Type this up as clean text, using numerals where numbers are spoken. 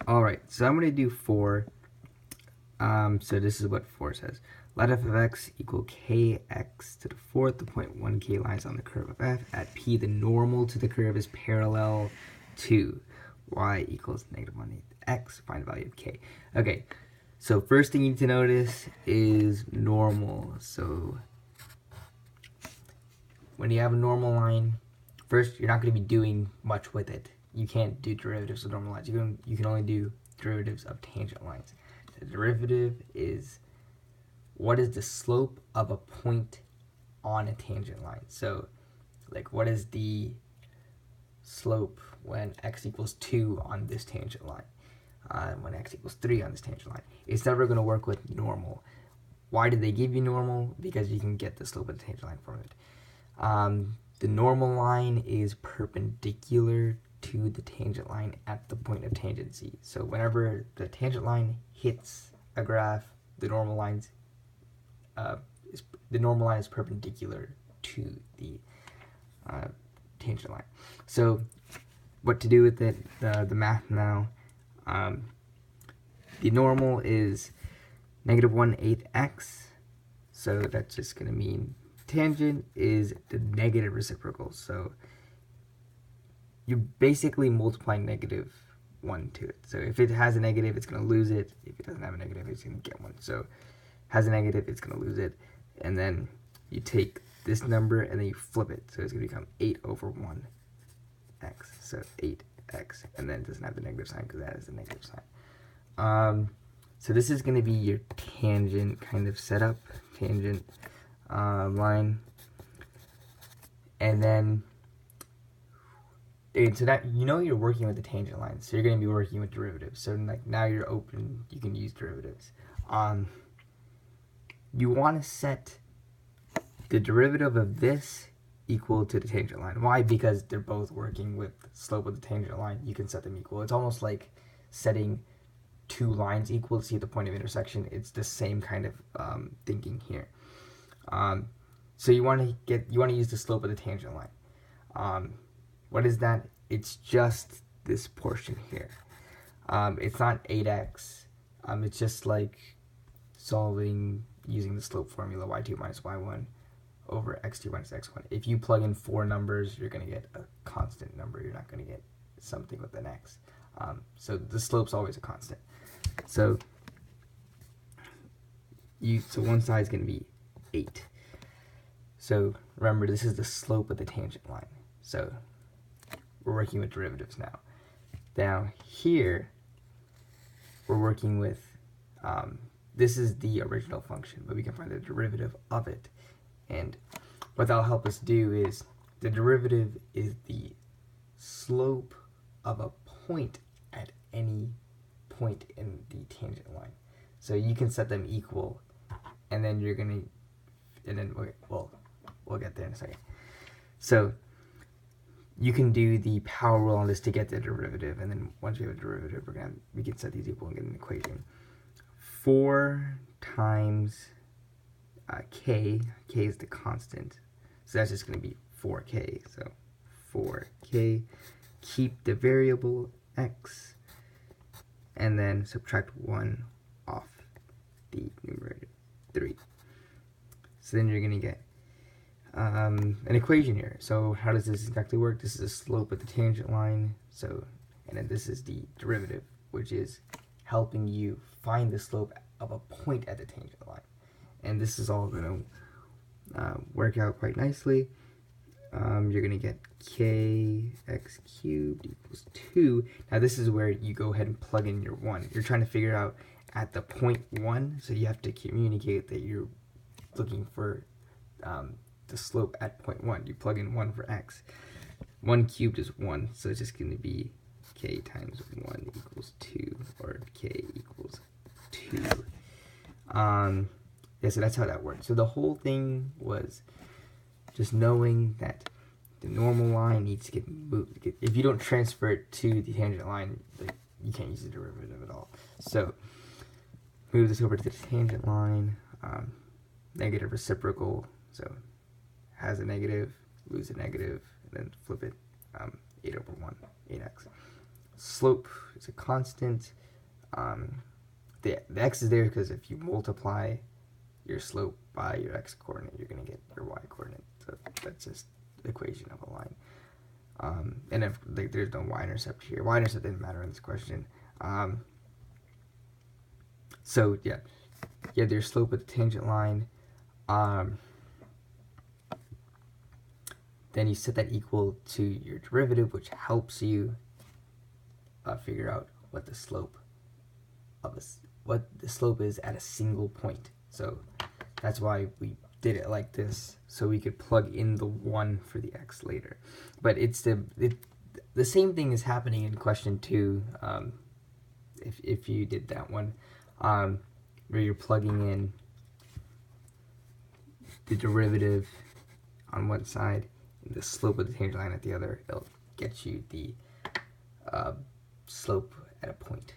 Alright, so I'm going to do 4. So this is what 4 says. Let f of x equal kx to the fourth. The point 1k lies on the curve of f. At p, the normal to the curve is parallel to y equals negative 1/8 x. Find the value of k. Okay, so first thing you need to notice is normal. So when you have a normal line, first, you're not going to be doing much with it. You can't do derivatives of normal lines. You can only do derivatives of tangent lines. The derivative is what is the slope of a point on a tangent line. So, like, what is the slope when x equals 2 on this tangent line? When x equals 3 on this tangent line? It's never going to work with normal. Why did they give you normal? Because you can get the slope of the tangent line from it. The normal line is perpendicular to the tangent line at the point of tangency. So whenever the tangent line hits a graph, the normal line is perpendicular to the tangent line. So what to do with it? The math now. The normal is negative 1/8 x. So that's just going to mean tangent is the negative reciprocal. So you're basically multiplying negative 1 to it. So if it has a negative, it's going to lose it. If it doesn't have a negative, it's going to get 1. So has a negative, it's going to lose it. And then you take this number and then you flip it. So it's going to become 8/1 x. So 8x. And then it doesn't have the negative sign because that is the negative sign. So this is going to be your tangent kind of setup. Tangent line. And then so that you're working with the tangent line, so you're going to be working with derivatives. So like now you're open, you can use derivatives. You want to set the derivative of this equal to the tangent line. Why? Because they're both working with slope of the tangent line. You can set them equal. It's almost like setting two lines equal to see the point of intersection. It's the same kind of thinking here. So you want to use the slope of the tangent line. What is that? It's just this portion here. It's not 8x. It's just like solving using the slope formula, y2 minus y1 over x2 minus x1. If you plug in 4 numbers, you're going to get a constant number. You're not going to get something with an x. So the slope's always a constant. So one side is going to be 8. So remember, this is the slope of the tangent line. So we're working with derivatives now. Now here, we're working with, this is the original function, but we can find the derivative of it. And what that'll help us do is, the derivative is the slope of a point at any point in the tangent line. So you can set them equal, and then you're going to, and then, we'll get there in a second. So you can do the power rule on this to get the derivative, and then once we have a derivative, we can set these equal and get an equation. 4 times k is the constant, so that's just going to be 4k. So 4k, keep the variable x, and then subtract 1 off the numerator, 3. So then you're going to get an equation here. So how does this exactly work? This is the slope of the tangent line. So, and then this is the derivative, which is helping you find the slope of a point at the tangent line. And this is all going to work out quite nicely. You're going to get kx cubed equals 2. Now this is where you go ahead and plug in your 1. You're trying to figure out at the point 1, so you have to communicate that you're looking for the slope at point 1. You plug in 1 for x. 1 cubed is 1, so it's just going to be k times 1 equals 2, or k equals 2. Yeah, so that's how that works. So the whole thing was just knowing that the normal line needs to get moved. If you don't transfer it to the tangent line, you can't use the derivative at all. So move this over to the tangent line. Negative reciprocal, so has a negative, lose a negative, and then flip it, 8/1, 8x. slope is a constant. The x is there because if you multiply your slope by your x coordinate, you're going to get your y coordinate. So that's just the equation of a line. And if like, there's no y-intercept here, y-intercept didn't matter in this question. So yeah, you have your slope of the tangent line. Then you set that equal to your derivative, which helps you figure out what the slope of what the slope is at a single point. So that's why we did it like this, so we could plug in the 1 for the x later. But it's the same thing is happening in question 2, if you did that one, where you're plugging in the derivative on one side and the slope of the tangent line at the other. It'll get you the slope at a point.